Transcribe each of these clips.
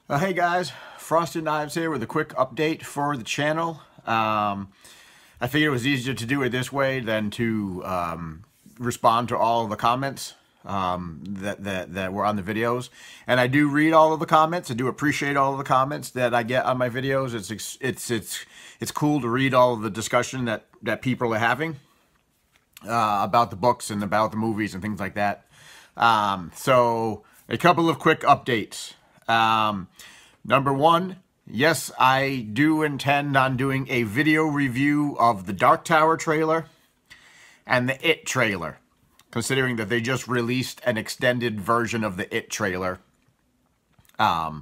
Hey guys, Frosted Knives here with a quick update for the channel. I figured it was easier to do it this way than to respond to all of the comments that were on the videos. And I do read all of the comments. I do appreciate all of the comments that I get on my videos. It's cool to read all of the discussion that people are having about the books and about the movies and things like that. So a couple of quick updates. Number one, yes, I do intend on doing a video review of the Dark Tower trailer and the It trailer, considering that they just released an extended version of the It trailer. So I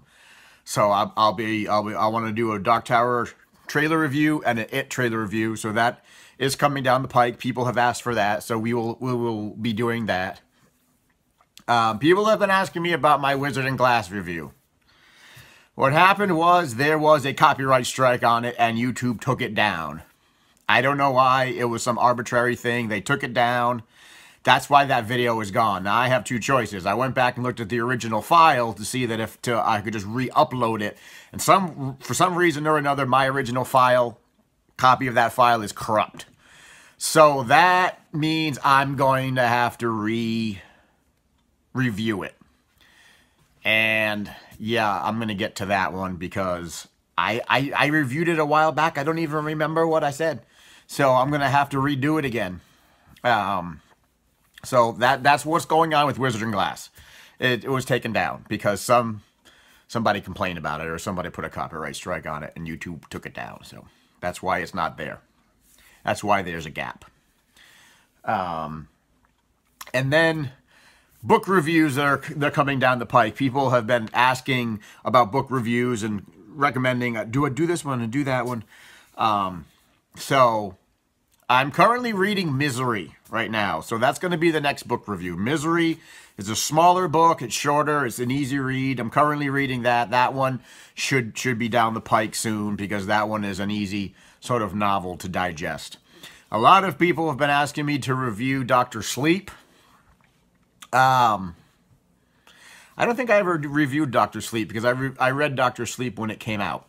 want to do a Dark Tower trailer review and an It trailer review. So that is coming down the pike. People have asked for that, so we will be doing that. People have been asking me about my Wizard and Glass review. What happened was there was a copyright strike on it and YouTube took it down. I don't know why. It was some arbitrary thing. They took it down. That's why that video is gone. Now I have two choices. I went back and looked at the original file to see that I could just re-upload it. And for some reason or another, my original file, copy of that file is corrupt. So that means I'm going to have to review it. And yeah, I'm going to get to that one because I reviewed it a while back. I don't even remember what I said. So I'm going to have to redo it again. So that's what's going on with Wizard and Glass. It was taken down because somebody complained about it or somebody put a copyright strike on it and YouTube took it down. So that's why it's not there. That's why there's a gap. And then book reviews they're coming down the pike. People have been asking about book reviews and recommending, do I do this one and do that one? So I'm currently reading Misery right now. So that's going to be the next book review. Misery is a smaller book. It's shorter. It's an easy read. I'm currently reading that. That one should be down the pike soon because that one is an easy sort of novel to digest. A lot of people have been asking me to review Dr. Sleep. I don't think I ever reviewed Dr. Sleep because I read Dr. Sleep when it came out,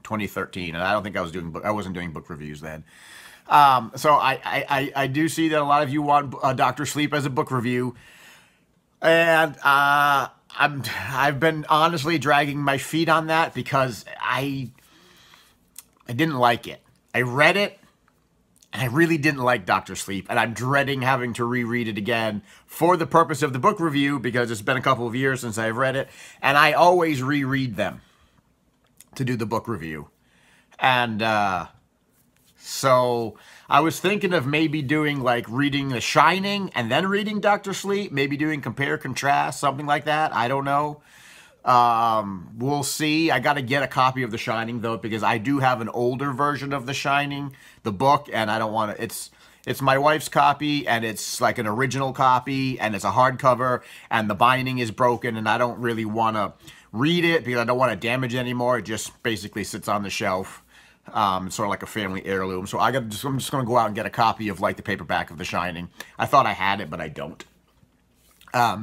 2013, and I don't think I wasn't doing book reviews then. So I do see that a lot of you want Dr. Sleep as a book review, and I've been honestly dragging my feet on that because I didn't like it. I read it. And I really didn't like Dr. Sleep, and I'm dreading having to reread it again for the purpose of the book review because it's been a couple of years since I've read it, and I always reread them to do the book review. And so I was thinking of maybe doing like reading The Shining and then reading Dr. Sleep, maybe doing compare contrast, something like that. I don't know. We'll see. I got to get a copy of The Shining though, because I do have an older version of The Shining, the book, and I don't want to, it's my wife's copy and it's like an original copy and it's a hardcover and the binding is broken and I don't really want to read it because I don't want to damage it anymore. It just basically sits on the shelf. It's sort of like a family heirloom. So I'm just going to go out and get a copy of like the paperback of The Shining. I thought I had it, but I don't.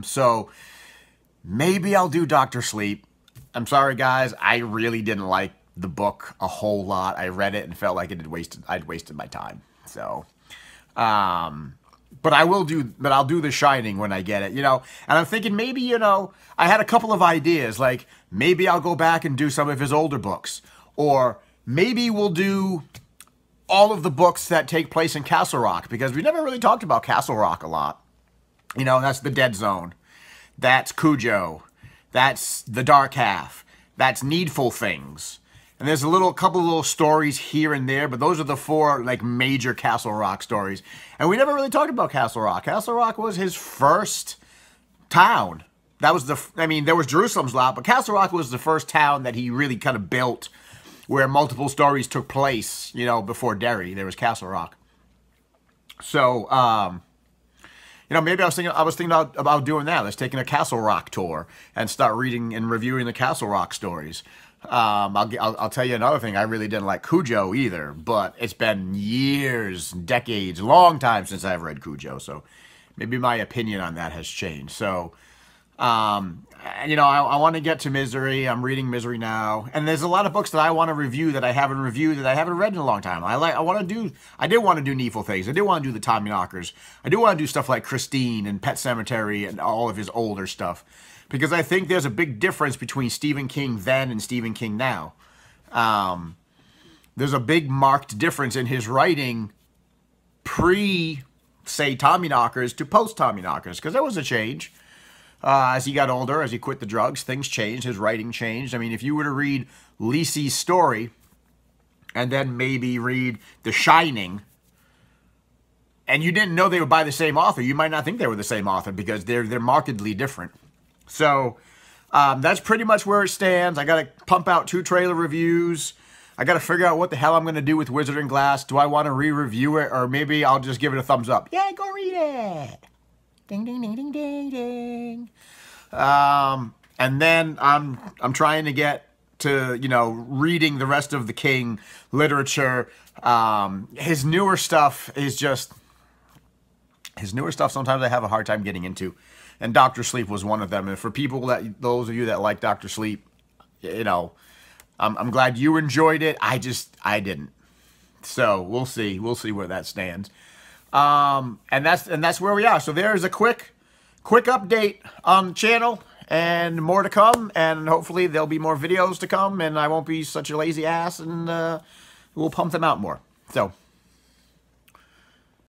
So maybe I'll do Dr. Sleep. I'm sorry, guys. I really didn't like the book a whole lot. I read it and felt like I'd wasted my time. So, but I'll do The Shining when I get it, you know. And I'm thinking maybe, you know, I had a couple of ideas. Like maybe I'll go back and do some of his older books, or maybe we'll do all of the books that take place in Castle Rock because we never really talked about Castle Rock a lot. You know, that's the Dead Zone. That's Cujo. That's The Dark Half. That's Needful Things. And there's a couple of little stories here and there, but those are the four like major Castle Rock stories. And we never really talked about Castle Rock. Castle Rock was his first town. That was there was Jerusalem's Lot, but Castle Rock was the first town that he really kind of built where multiple stories took place, you know, before Derry. There was Castle Rock. So, you know, maybe I was thinking about doing that. Let's take a Castle Rock tour and start reading and reviewing the Castle Rock stories. I'll tell you another thing. I really didn't like Cujo either, but it's been years, decades, long time since I've read Cujo. So maybe my opinion on that has changed. So You know, I want to get to Misery. I'm reading Misery now, and there's a lot of books that I want to review that I haven't reviewed that I haven't read in a long time. I did want to do Needful Things. I did want to do the Tommyknockers. I do want to do stuff like Christine and Pet Sematary and all of his older stuff, because I think there's a big difference between Stephen King then and Stephen King now. There's a big marked difference in his writing pre, say, Tommyknockers to post Tommyknockers, because there was a change. As he got older, as he quit the drugs, things changed. His writing changed. I mean, if you were to read Lisey's story and then maybe read The Shining, and you didn't know they were by the same author, you might not think they were the same author because they're markedly different. So that's pretty much where it stands. I got to pump out 2 trailer reviews. I got to figure out what the hell I'm going to do with Wizard and Glass. Do I want to re-review it, or maybe I'll just give it a thumbs up? Yeah, go read it. Ding, ding, ding, ding, ding, ding. And then I'm trying to get to, you know, reading the rest of the King literature. His newer stuff is just... His newer stuff sometimes I have a hard time getting into. And Dr. Sleep was one of them. And for those of you that like Dr. Sleep, you know, I'm glad you enjoyed it. I didn't. So we'll see. We'll see where that stands. And that's where we are. So there's a quick update on the channel, and more to come, and hopefully there'll be more videos to come, and I won't be such a lazy ass, and we'll pump them out more. So